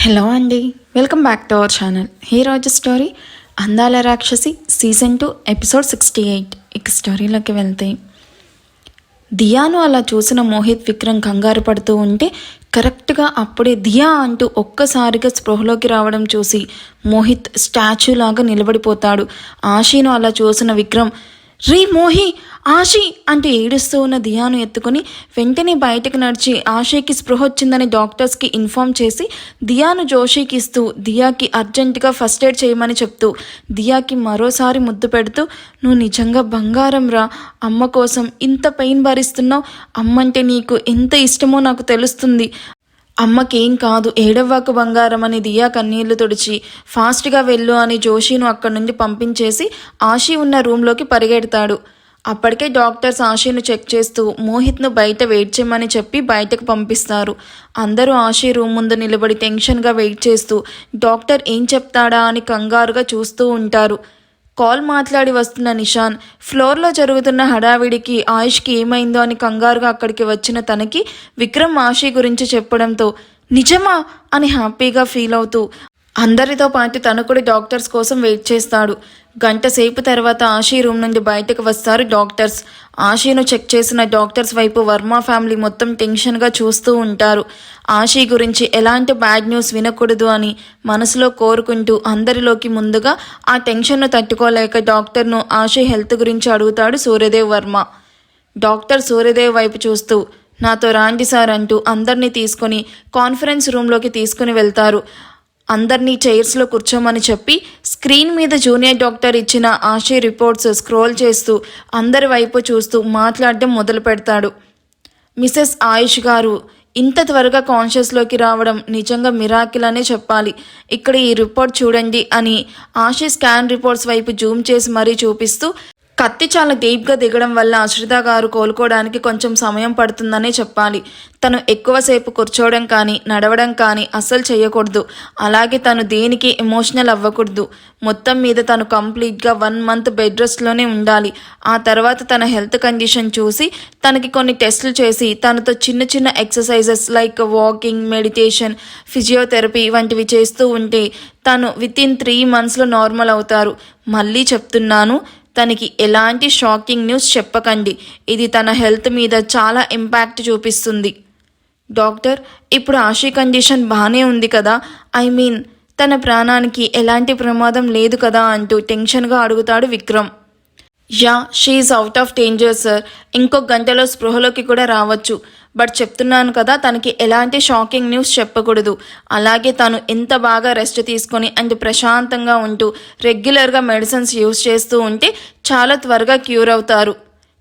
Hello అండి, welcome back to our channel. ఈరోజు story అందాల రాక్షసి సీజన్ 2 ఎపిసోడ్ 68. ఇక స్టోరీలోకి వెళ్తే, దియాను అలా చూసిన మోహిత్ విక్రమ్ కంగారు పడుతూ ఉంటే కరెక్ట్గా అప్పుడే దియా అంటూ ఒక్కసారిగా స్పృహలోకి రావడం చూసి మోహిత్ స్టాచ్యూ లాగా నిలబడిపోతాడు. ఆశీను అలా చూసిన విక్రమ్, రీ మోహి, ఆశీ అంటూ ఏడుస్తూ ఉన్న దియాను ఎత్తుకొని వెంటనే బయటకు నడిచి ఆశీకి స్పృహ వచ్చిందని డాక్టర్స్కి ఇన్ఫామ్ చేసి దియాను జోషికి ఇస్తూ దియాకి అర్జెంటుగా ఫస్ట్ ఎయిడ్ చేయమని చెప్తూ దియాకి మరోసారి ముద్దు పెడుతూ, నువ్వు నిజంగా బంగారం రా, అమ్మ కోసం ఇంత పెయిన్ భరిస్తున్నావు, అమ్మంటే నీకు ఎంత ఇష్టమో నాకు తెలుస్తుంది, అమ్మకేం కాదు, ఏడవ్వాకు బంగారం అని దియా కన్నీళ్లు తుడిచి ఫాస్ట్గా వెళ్ళు అని జోషిను అక్కడి నుండి పంపించేసి ఆశీ ఉన్న రూమ్లోకి పరిగెడతాడు. అప్పటికే డాక్టర్స్ ఆశీను చెక్ చేస్తూ మోహిత్ను బయట వెయిట్ చేయమని చెప్పి బయటకు పంపిస్తారు. అందరూ ఆశీ రూమ్ ముందు నిలబడి టెన్షన్గా వెయిట్ చేస్తూ డాక్టర్ ఏం చెప్తాడా అని కంగారుగా చూస్తూ ఉంటారు. కాల్ మాట్లాడి వస్తున్న నిషాన్ ఫ్లోర్లో జరుగుతున్న హడావిడికి ఆయుష్కి ఏమైందో అని కంగారుగా అక్కడికి వచ్చిన తనకి విక్రమ్ ఆశీ గురించి చెప్పడంతో నిజమా అని హ్యాపీగా ఫీల్ అవుతూ అందరితో పాటు తను కూడా డాక్టర్స్ కోసం వెయిట్ చేస్తాడు. గంట సేపు తర్వాత ఆశీ రూమ్ నుండి బయటకు వస్తారు డాక్టర్స్. ఆశీను చెక్ చేసిన డాక్టర్స్ వైపు వర్మ ఫ్యామిలీ మొత్తం టెన్షన్గా చూస్తూ ఉంటారు. ఆశీ గురించి ఎలాంటి బ్యాడ్ న్యూస్ వినకూడదు అని మనసులో కోరుకుంటూ అందరిలోకి ముందుగా ఆ టెన్షన్ను తట్టుకోలేక డాక్టర్ను ఆశీ హెల్త్ గురించి అడుగుతాడు సూర్యదేవ్ వర్మ. డాక్టర్ సూర్యదేవ్ వైపు చూస్తూ, నాతో రాండి సార్ అంటూ అందరినీ తీసుకొని కాన్ఫరెన్స్ రూమ్లోకి తీసుకుని వెళ్తారు. అందరినీ చైర్స్లో కూర్చోమని చెప్పి స్క్రీన్ మీద జూనియర్ డాక్టర్ ఇచ్చిన ఆశీ రిపోర్ట్స్ స్క్రోల్ చేస్తూ అందరి వైపు చూస్తూ మాట్లాడడం మొదలు పెడతాడు. మిసెస్ ఆయుష్ గారు ఇంత త్వరగా కాన్షియస్లోకి రావడం నిజంగా మిరాకిల్ అనే చెప్పాలి. ఇక్కడ ఈ రిపోర్ట్ చూడండి అని ఆశీ స్కాన్ రిపోర్ట్స్ వైపు జూమ్ చేసి మరీ చూపిస్తూ, కత్తి చాలా డీప్గా దిగడం వల్ల అశ్రిత గారు కోలుకోవడానికి కొంచెం సమయం పడుతుందనే చెప్పాలి. తను ఎక్కువసేపు కూర్చోవడం కానీ నడవడం కానీ అస్సలు చేయకూడదు. అలాగే తను దేనికి ఎమోషనల్ అవ్వకూడదు. మొత్తం మీద తను కంప్లీట్గా 1 మంత్ బెడ్ రెస్ట్లోనే ఉండాలి. ఆ తర్వాత తన హెల్త్ కండిషన్ చూసి తనకి కొన్ని టెస్టులు చేసి తనతో చిన్న చిన్న exercises like walking, meditation, physiotherapy వంటివి చేస్తూ ఉంటే తను వితిన్ 3 monthsలో నార్మల్ అవుతారు. మళ్ళీ చెప్తున్నాను, తనకి ఎలాంటి షాకింగ్ న్యూస్ చెప్పకండి. ఇది తన హెల్త్ మీద చాలా ఇంపాక్ట్ చూపిస్తుంది. డాక్టర్, ఇప్పుడు ఆశీ కండిషన్ బాగానే ఉంది కదా, తన ప్రాణానికి ఎలాంటి ప్రమాదం లేదు కదా అంటూ టెన్షన్గా అడుగుతాడు Vikram. Yeah, she's out of danger sir, ఇంకొక గంటలో స్పృహలోకి కూడా రావచ్చు. బట్ చెప్తున్నాను కదా, తనకి ఎలాంటి షాకింగ్ న్యూస్ చెప్పకూడదు. అలాగే తను ఎంత బాగా రెస్ట్ తీసుకొని అండ్ ప్రశాంతంగా ఉంటూ రెగ్యులర్గా మెడిసిన్స్ యూస్ చేస్తూ ఉంటే చాలా త్వరగా క్యూర్ అవుతారు.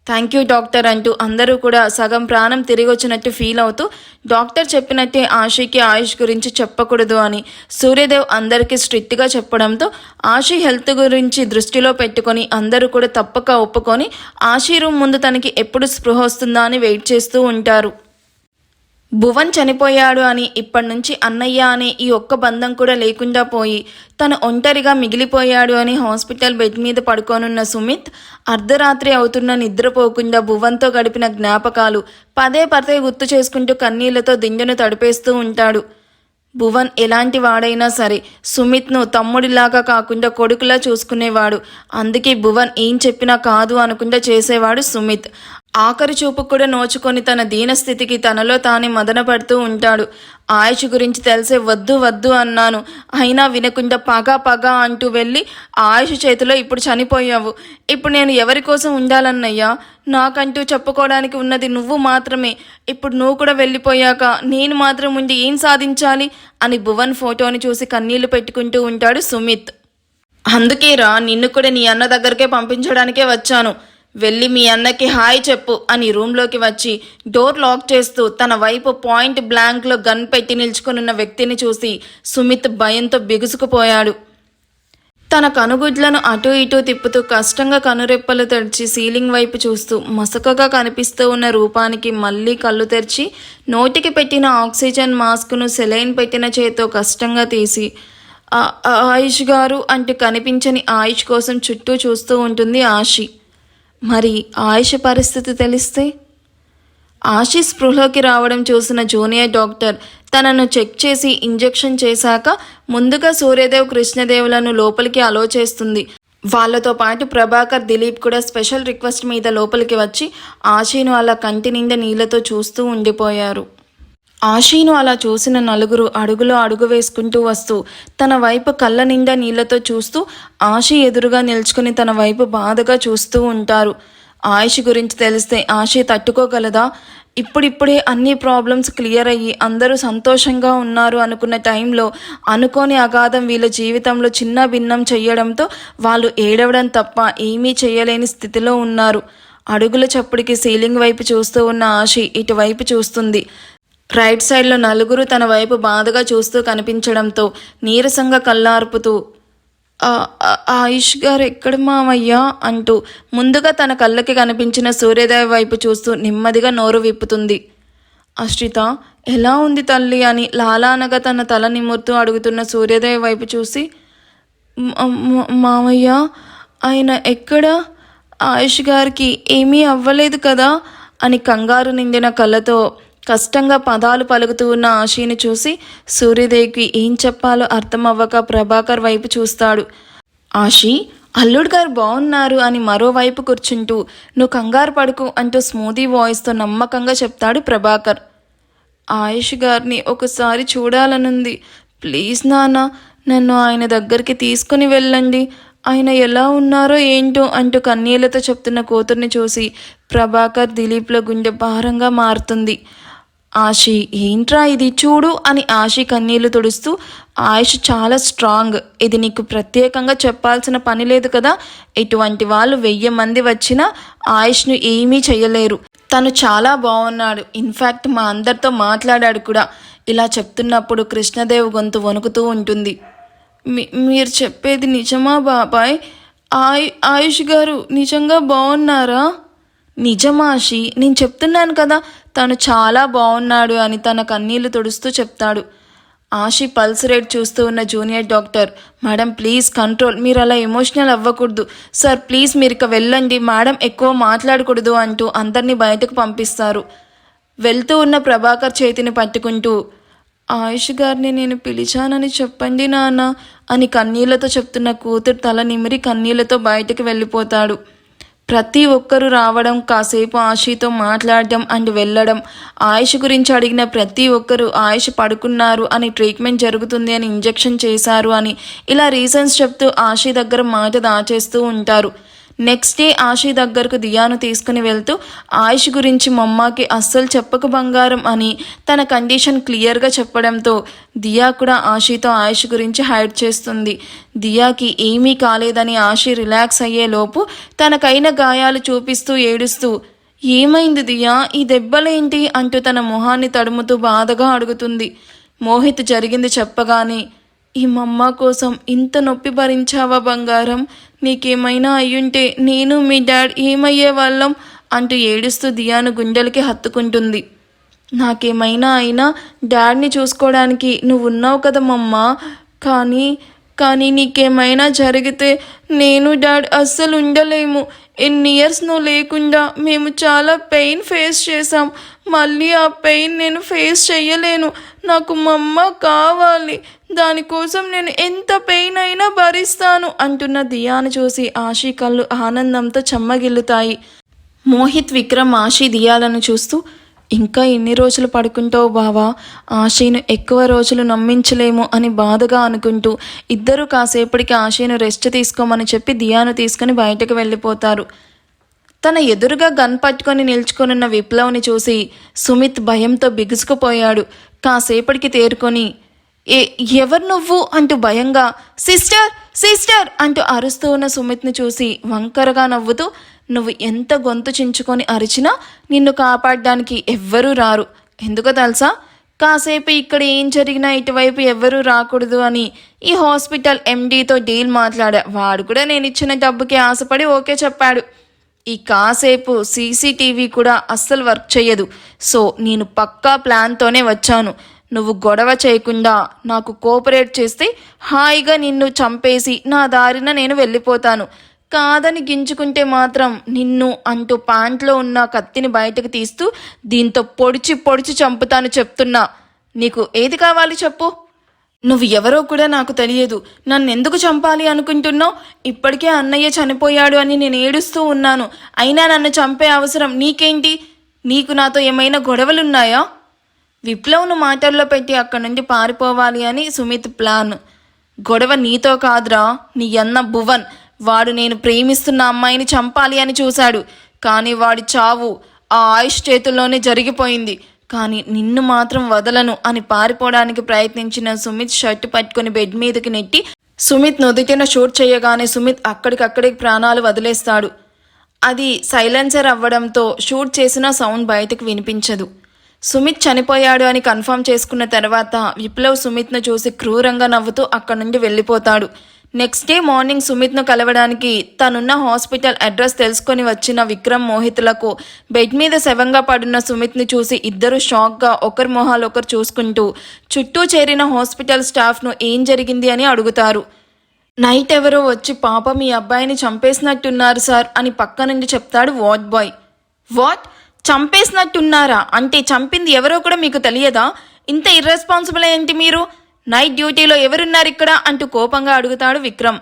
థ్యాంక్ యూ డాక్టర్ అంటూ అందరూ కూడా సగం ప్రాణం తిరిగి వచ్చినట్టు ఫీల్ అవుతూ డాక్టర్ చెప్పినట్టే ఆశీకి ఆయుష్ గురించి చెప్పకూడదు అని సూర్యదేవ్ అందరికీ స్ట్రిక్ట్గా చెప్పడంతో ఆశీ హెల్త్ గురించి దృష్టిలో పెట్టుకొని అందరూ కూడా తప్పక ఒప్పుకొని ఆశీ రూమ్ ముందు తనకి ఎప్పుడు స్పృహ వస్తుందా అని వెయిట్ చేస్తూ ఉంటారు. భువన్ చనిపోయాడు అని ఇప్పటి నుంచి అన్నయ్య అనే ఈ ఒక్క బంధం కూడా లేకుండా పోయి తను ఒంటరిగా మిగిలిపోయాడు అని హాస్పిటల్ బెడ్ మీద పడుకోనున్న సుమిత్ అర్ధరాత్రి అవుతున్న నిద్రపోకుండా భువన్తో గడిపిన జ్ఞాపకాలు పదే పదే గుర్తు చేసుకుంటూ కన్నీళ్లతో దిండును తడిపేస్తూ ఉంటాడు. భువన్ ఎలాంటి వాడైనా సరే సుమిత్ను తమ్ముడిలాగా కాకుండా కొడుకులా చూసుకునేవాడు. అందుకే భువన్ ఏం చెప్పినా కాదు అనుకుంటా చేసేవాడు సుమిత్. ఆఖరి చూపు కూడా నోచుకొని తన దీనస్థితికి తనలో తానే మదన పడుతూ ఉంటాడు. ఆయుష్ గురించి తెలిసే వద్దు వద్దు అన్నాను, అయినా వినకుండా పగ అంటూ వెళ్ళి ఆయుష్ చేతిలో ఇప్పుడు చనిపోయావు. ఇప్పుడు నేను ఎవరి కోసం ఉండాలన్నయ్యా? నాకంటూ చెప్పుకోవడానికి ఉన్నది నువ్వు మాత్రమే. ఇప్పుడు నువ్వు కూడా వెళ్ళిపోయాక నేను మాత్రం ఉండి ఏం సాధించాలి అని భువన్ ఫోటోని చూసి కన్నీళ్లు పెట్టుకుంటూ ఉంటాడు సుమిత్. అందుకేరా నిన్ను కూడా నీ అన్న దగ్గరకే పంపించడానికే వచ్చాను. వెళ్ళి మీ అన్నకి హాయ్ చెప్పు అని రూమ్లోకి వచ్చి డోర్ లాక్ చేస్తూ తన వైపు పాయింట్ బ్లాంక్లో గన్ పెట్టి నిల్చుకున్న వ్యక్తిని చూసి సుమిత్ భయంతో బిగుసుకుపోయాడు. తన కనుగుడ్లను అటూ ఇటూ తిప్పుతూ కష్టంగా కనురెప్పలు తెరిచి సీలింగ్ వైపు చూస్తూ మసకగా కనిపిస్తూ ఉన్న రూపానికి మళ్ళీ కళ్ళు తెరిచి నోటికి పెట్టిన ఆక్సిజన్ మాస్క్ను సెలైన్ పెట్టిన చేత్తో కష్టంగా తీసి ఆయుష్ గారు అంటూ కనిపించని ఆయుష్ కోసం చుట్టూ చూస్తూ ఉంటుంది ఆశి. మరి ఆయుష్ పరిస్థితి తెలిస్తే? ఆశీ స్పృహలోకి రావడం చూసిన జూనియర్ డాక్టర్ తనను చెక్ చేసి ఇంజెక్షన్ చేశాక ముందుగా సూర్యదేవ్ కృష్ణదేవులను లోపలికి అలో చేస్తుంది. వాళ్ళతో పాటు ప్రభాకర్, దిలీప్ కూడా స్పెషల్ రిక్వెస్ట్ మీద లోపలికి వచ్చి ఆశీను అలా కంటి నిండా నీళ్లతో చూస్తూ ఉండిపోయారు. ఆశీను అలా చూసిన నలుగురు అడుగులో అడుగు వేసుకుంటూ వస్తూ తన వైపు కళ్ళ నిండా నీళ్లతో చూస్తూ ఆశి ఎదురుగా నిల్చుకుని తన వైపు బాధగా చూస్తూ ఉంటారు. ఆయుష్ గురించి తెలిస్తే ఆశి తట్టుకోగలదా? ఇప్పుడిప్పుడే అన్ని ప్రాబ్లమ్స్ క్లియర్ అయ్యి అందరూ సంతోషంగా ఉన్నారు అనుకున్న టైంలో అనుకోని అగాధం వీళ్ళ జీవితంలో చిన్న భిన్నం చెయ్యడంతో వాళ్ళు ఏడవడం తప్ప ఏమీ చేయలేని స్థితిలో ఉన్నారు. అడుగుల చప్పుడికి సీలింగ్ వైపు చూస్తూ ఉన్న ఆశి ఇటువైపు చూస్తుంది. రైట్ సైడ్లో నలుగురు తన వైపు బాధగా చూస్తూ కనిపించడంతో నీరసంగా కళ్ళార్పుతూ ఆయుష్ గారు ఎక్కడ మామయ్యా అంటూ ముందుగా తన కళ్ళకి కనిపించిన సూర్యోదయ వైపు చూస్తూ నెమ్మదిగా నోరు విప్పుతుంది. అశ్రిత ఎలా ఉంది తల్లి అని లాలానగా తన తల నిమురుతూ అడుగుతున్న సూర్యోదయ వైపు చూసి మామయ్య ఆయన ఎక్కడ? ఆయుష్ గారికి ఏమీ అవ్వలేదు కదా అని కంగారు నిండిన కళ్ళతో కష్టంగా పదాలు పలుకుతూ ఉన్న ఆశీని చూసి సూర్యదేవికి ఏం చెప్పాలో అర్థం అవ్వక ప్రభాకర్ వైపు చూస్తాడు. ఆశీ, అల్లుడు గారు బాగున్నారు అని మరోవైపు కూర్చుంటూ నువ్వు కంగారు పడుకు అంటూ స్మూదీ వాయిస్తో నమ్మకంగా చెప్తాడు ప్రభాకర్. ఆయుష్ గారిని ఒకసారి చూడాలనుంది, ప్లీజ్ నాన్న నన్ను ఆయన దగ్గరికి తీసుకుని వెళ్ళండి, ఆయన ఎలా ఉన్నారో ఏంటో అంటూ కన్నీళ్లతో చెప్తున్న కూతుర్ని చూసి ప్రభాకర్, దిలీప్ల గుండె భారంగా మారుతుంది. ఆశి ఏంట్రా ఇది చూడు అని ఆశి కన్నీళ్లు తుడుస్తూ ఆయుష్ చాలా స్ట్రాంగ్, ఇది నీకు ప్రత్యేకంగా చెప్పాల్సిన పని లేదు కదా, ఇటువంటి వాళ్ళు 1000 మంది వచ్చినా ఆయుష్ను ఏమీ చేయలేరు, తను చాలా బాగున్నాడు, ఇన్ఫ్యాక్ట్ మా అందరితో మాట్లాడాడు కూడా. ఇలా చెప్తున్నప్పుడు కృష్ణదేవ్ గొంతు వణుకుతూ ఉంటుంది. మీరు చెప్పేది నిజమా బాబాయ్? ఆయుష్ గారు నిజంగా బాగున్నారా? నిజమాషి, నేను చెప్తున్నాను కదా తను చాలా బాగున్నాడు అని తన కన్నీళ్లు తుడుస్తూ చెప్తాడు. ఆశి పల్స్ రేట్ చూస్తూ ఉన్న junior doctor, madam please control, మీరు అలా ఎమోషనల్ అవ్వకూడదు సార్, ప్లీజ్ మీరు ఇక వెళ్ళండి, మేడం ఎక్కువ మాట్లాడకూడదు అంటూ అందరినీ బయటకు పంపిస్తారు. వెళ్తూ ఉన్న ప్రభాకర్ చేతిని పట్టుకుంటూ ఆయుష్ గారిని నేను పిలిచానని చెప్పండి నాన్న అని కన్నీళ్లతో చెప్తున్న కూతురు తల నిమిరి కన్నీళ్లతో బయటకు వెళ్ళిపోతాడు. ప్రతి ఒక్కరూ రావడం, కాసేపు ఆశీతో మాట్లాడడం అండ్ వెళ్ళడం, ఆయుష్ గురించి అడిగిన ప్రతి ఒక్కరూ ఆయుష్ పడుకున్నారు అని, ట్రీట్మెంట్ జరుగుతుంది అని, ఇంజెక్షన్ చేశారు అని ఇలా రీజన్స్ చెప్తూ ఆశీ దగ్గర మాట దాచేస్తూ ఉంటారు. నెక్స్ట్ డే ఆశీ దగ్గరకు దియాను తీసుకుని వెళ్తూ ఆయుష్ గురించి మమ్మాకి అస్సలు చెప్పకు బంగారం అని తన కండిషన్ క్లియర్గా చెప్పడంతో దియా కూడా ఆశీతో ఆయుష్ గురించి హైడ్ చేస్తుంది. దియాకి ఏమీ కాలేదని ఆశీ రిలాక్స్ అయ్యేలోపు తనకైన గాయాలు చూపిస్తూ ఏడుస్తూ ఏమైంది దియా, ఈ దెబ్బలేంటి అంటూ తన మొహాన్ని తడుముతూ బాధగా అడుగుతుంది. మోహిత్ జరిగింది చెప్పగానే ఈ మమ్మ కోసం ఇంత నొప్పి భరించావా బంగారం, నీకేమైనా అయ్యుంటే నేను మీ డాడ్ ఏమయ్యే వాళ్ళం అంటూ ఏడుస్తూ దియాను గుండెలకి హత్తుకుంటుంది. నాకేమైనా అయినా డాడ్ని చూసుకోవడానికి నువ్వు ఉన్నావు కదా మమ్మ, కానీ నీకేమైనా జరిగితే నేను డాడ్ అస్సలు ఉండలేము. ఎన్ని ఇయర్స్ నువ్వు లేకుండా మేము చాలా పెయిన్ ఫేస్ చేసాం, మళ్ళీ ఆ పెయిన్ నేను ఫేస్ చెయ్యలేను, నాకు మమ్మ కావాలి, దానికోసం నేను ఎంత పెయిన్ అయినా భరిస్తాను అంటున్న దియాను చూసి ఆశీ కళ్ళు ఆనందంతో చెమ్మగిల్లుతాయి. మోహిత్, విక్రమ్ ఆశీ దియాలను చూస్తూ ఇంకా ఎన్ని రోజులు పడుకుంటావు బావా, ఆశీను ఎక్కువ రోజులు నమ్మించలేము అని బాధగా అనుకుంటూ ఇద్దరూ కాసేపటికి ఆశీను రెస్ట్ తీసుకోమని చెప్పి దియాను తీసుకుని బయటకు వెళ్ళిపోతారు. తన ఎదురుగా గన్ పట్టుకొని నిల్చుకొనున్న విప్లవ్ని చూసి సుమిత్ భయంతో బిగుసుకుపోయాడు. కాసేపటికి తేరుకొని ఎవరు నువ్వు అంటూ భయంగా సిస్టర్ సిస్టర్ అంటూ అరుస్తూ ఉన్న సుమిత్ని చూసి వంకరగా నవ్వుతూ నువ్వు ఎంత గొంతు చించుకొని అరిచినా నిన్ను కాపాడడానికి ఎవ్వరూ రారు, ఎందుకో తెలుసా, కాసేపు ఇక్కడ ఏం జరిగినా ఇటువైపు ఎవ్వరూ రాకూడదు అని ఈ హాస్పిటల్ ఎండీతో డీల్ మాట్లాడా, వాడు కూడా నేను ఇచ్చిన డబ్బుకి ఆశపడి ఓకే చెప్పాడు. ఈ కాసేపు సీసీటీవీ కూడా అస్సలు వర్క్ చేయదు, సో నేను పక్కా ప్లాన్తోనే వచ్చాను. నువ్వు గొడవ చేయకుండా నాకు కోఆపరేట్ చేస్తే హాయిగా నిన్ను చంపేసి నా దారిన నేను వెళ్ళిపోతాను, కాదని గింజుకుంటే మాత్రం నిన్ను అంటూ ప్యాంట్లో ఉన్న కత్తిని బయటకు తీస్తూ దీంతో పొడిచి చంపుతాను చెప్తున్నా, నీకు ఏది కావాలి చెప్పు. నువ్వు ఎవరో కూడా నాకు తెలియదు. నన్ను ఎందుకు చంపాలి అనుకుంటున్నావు? ఇప్పటికే అన్నయ్య చనిపోయాడు అని నేను ఏడుస్తూ ఉన్నాను. అయినా నన్ను చంపే అవసరం నీకేంటి? నీకు నాతో ఏమైనా గొడవలున్నాయా? విప్లవ్ను మాటల్లో పెట్టి అక్కడి నుండి పారిపోవాలి అని సుమిత్ ప్లాన్. గొడవ నీతో కాదురా, నీ అన్న భువన్. వాడు నేను ప్రేమిస్తున్న అమ్మాయిని చంపాలి అని చూశాడు. కానీ వాడి చావు ఆ ఆయుష్ చేతుల్లోనే జరిగిపోయింది. కానీ నిన్ను మాత్రం వదలను అని పారిపోవడానికి ప్రయత్నించిన సుమిత్ షర్ట్ పట్టుకుని బెడ్ మీదకి నెట్టి సుమిత్ నుదిటిన షూట్ చేయగానే సుమిత్ అక్కడికక్కడికి ప్రాణాలు వదిలేస్తాడు. అది సైలెన్సర్ అవ్వడంతో షూట్ చేసిన సౌండ్ బయటకు వినిపించదు. సుమిత్ చనిపోయాడు అని కన్ఫర్మ్ చేసుకున్న తర్వాత విప్లవ్ సుమిత్ను చూసి క్రూరంగా నవ్వుతూ అక్కడి నుండి వెళ్ళిపోతాడు. నెక్స్ట్ డే మార్నింగ్ సుమిత్ను కలవడానికి తనున్న హాస్పిటల్ అడ్రస్ తెలుసుకొని వచ్చిన విక్రమ్ మోహిత్లకు బెడ్ మీద శవంగా పడున్న సుమిత్ని చూసి ఇద్దరు షాక్గా ఒకరి మొహాలు ఒకరు చూసుకుంటూ చుట్టూ చేరిన హాస్పిటల్ స్టాఫ్ను ఏం జరిగింది అని అడుగుతారు. నైట్ ఎవరో వచ్చి పాప మీ అబ్బాయిని చంపేసినట్టున్నారు సార్ అని పక్క నుండి చెప్తాడు వార్డ్ బాయ్. వాట్? చంపేసినట్టున్నారా? అంటే చంపింది ఎవరో కూడా మీకు తెలియదా? ఇంత ఇర్రెస్పాన్సిబుల్ ఏంటి మీరు? నైట్ డ్యూటీలో ఎవరున్నారు ఇక్కడ అంటూ కోపంగా అడుగుతాడు విక్రమ్.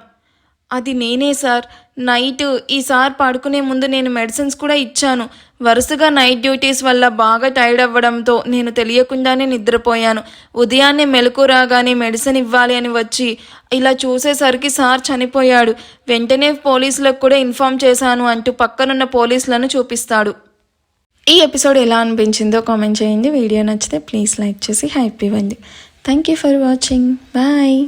అది నేనే సార్. నైట్ ఈ సార్ పడుకునే ముందు నేను మెడిసిన్స్ కూడా ఇచ్చాను. వరుసగా నైట్ డ్యూటీస్ వల్ల బాగా టైర్డ్ అవ్వడంతో నేను తెలియకుండానే నిద్రపోయాను. ఉదయాన్నే మెలకు రాగానే మెడిసిన్ ఇవ్వాలి అని వచ్చి ఇలా చూసేసరికి సార్ చనిపోయాడు. వెంటనే పోలీసులకు కూడా ఇన్ఫామ్ చేశాను అంటూ పక్కనున్న పోలీసులను చూపిస్తాడు. ఈ ఎపిసోడ్ ఎలా అనిపించిందో కామెంట్ చేయండి. వీడియో నచ్చితే ప్లీజ్ లైక్ చేసి హైప్ ఇవ్వండి. Thank you for watching. Bye.